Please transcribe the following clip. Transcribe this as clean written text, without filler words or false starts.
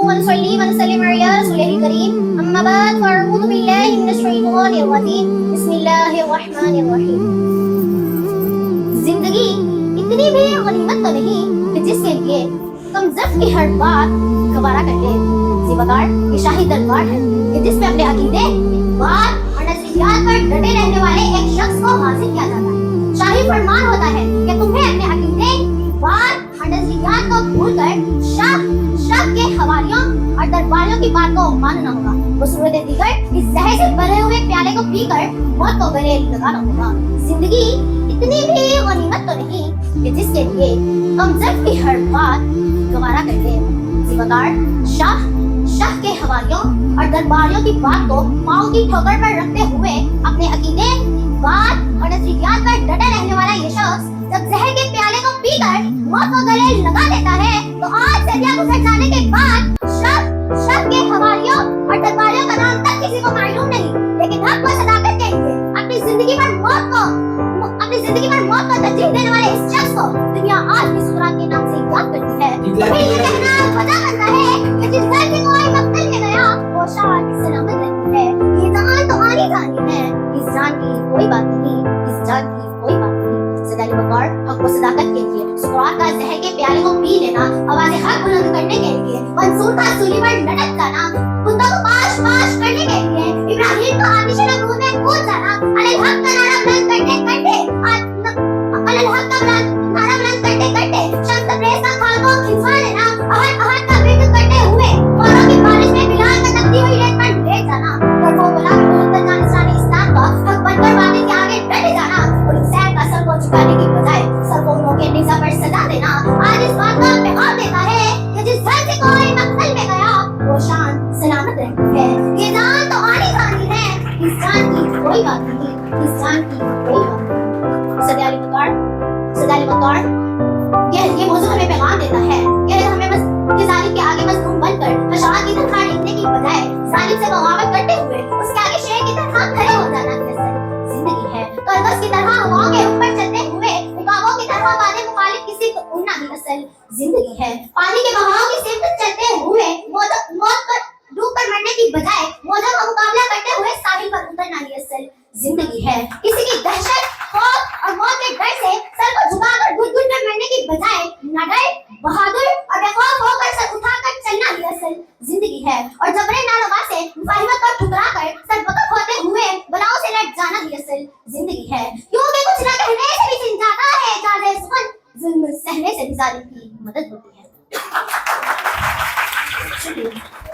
ونصلي ونسلم على رسوله الكريم أما بعد فأعوذ بالله من الشيطان الرجيم بسم الله الرحمن الرحيم. زندگی اتنی بھی غنیمت تو نہیں کہ جس کے لیے تم ضرف کی ہر بات گوارا کر لے. زیبگار یہ شاہی دربار ہے کہ جس میں اپنے عقیدے بات اور نظریات پر ڈٹے رہنے والے ایک شخص کو حاصل کیا جاتا ہے. شاہی فرمان ہوتا ہے کہ تمہیں اپنے عقیدے بات اور نظریات کو بھول کر شاہ کے حوالیوں اور درباریوں کی بات کو ماننا ہوگا. بصورت دیگر اس زہر سے بھرے ہوئے پیالے کو پی کر موت کو گلے لگانا ہوگا. زندگی اتنی بھی غنیمت تو نہیں کہ جس کے لیے تم ضرف کی ہر بات گوارا کر لے. زیبگار شاہ کے حوالیوں اور درباریوں کی بات کو پاؤں کی ٹھوکر پر رکھتے ہوئے اپنے عقیدے بات اور نظریات پر ڈٹا رہنے والا یہ شخص جب زہر کے پیالے کو پی کر موت کو گلے لگا دیتا ہے تو آج صدیاں گزر جانے کے بعد شاہ کے حوالیوں اور درباریوں کا نام تک کسی کو معلوم نہیں، لیکن حق و صداقت کے لیے اپنی زندگی پر موت کو ترجیح دینے والے اس شخص کو دنیا آج بھی سکرات کے نام سے یاد کرتی ہے. پھر یہ کہنا وجہ بنتا ہے کہ جس گھر سے کوئی مقتل میں گیا وہ شاد سلامت رہتی ہے. یہ جان تو آنی جانی ہے، اس جان کی کوئی بات نہیں، اس جان کی کوئی بات نہیں. سدالی بکار حق و صداقت کے لیے سکرات کا زہر کے پیالے کو پی لینا، آواز حق بلند کرنے کے لیے منصور کا سولی پر لٹک جانا، کتوں کو پاش کرنے کے لیے ابراہیم کو آتش نمرود میں کود جانا، علی الحق کا نعرہ بلند کرتے شمس تبریز کا خال کو کھنچوا لینا، احد کا ورد کرتے ہوئے موروں کی بارش میں بلال کا تپتی ہوئی ریت پر لیٹ جانا، اور وہ غلام محمد جانشان اسلام کا حق بن کر باطل کے آگے ڈٹ جانا، اور حسین کا سر کو جھکانے کی بجائے سر کو انہوں کے نیزہ پر سجا دینا. آج اس بات کا پیغام دیتا ہے کہ جس گھر سے کوئی مقتل میں گیا وہ شان سلامت رہتی ہے. یہ جان تو آنی جانی ہے، اس جان کی کوئی بات نہیں، اس جان کی کوئی بات نہیں. سدالی بکار یہ موضوع ہمیں پیغام دیتا ہے کہ ہمیں ظالم کے آگے مظلوم بن کر اشعار کی طرح لکھنے کی بجائے ظالم سے بغاوت کرتے ہوئے اس کے آگے شیر کی طرح کھڑے ہو جانا زندگی ہے. کرگس کی طرح ہواؤں کے اوپر چلتے ہوئے رکاوٹوں کی طرح بادے مخالف کسی کو اڑنا بھی اصل زندگی ہے. پانی کے بہاؤ کی سمت چلتے ہوئے موت پر ڈوب کر مرنے کی بجائے موجوں کا مقابلہ کرتے ہوئے ساحل پر اترنا ہی اصل زندگی ہے. کسی کی دہشت خوف اور موت کے ڈر سے سر کو جھکا کر گھٹ کر مرنے کی بجائے نڈر بہادر اور بے خوف ہو کر سر اٹھا کر چلنا ہی اصل زندگی ہے. اور جبرے ناروا سے مفاہمت کو ٹھکرا کر سر وقف ہوتے ہوئے بلاؤں سے لٹ جانا ہی اصل زندگی ہے. کیونکہ کچھ نہ کہنے سے بھی چھن جاتا ہے اعجاز سخن، ظلم سہنے سے بھی ظالم کی مدد ہوتی ہے. شکریہ.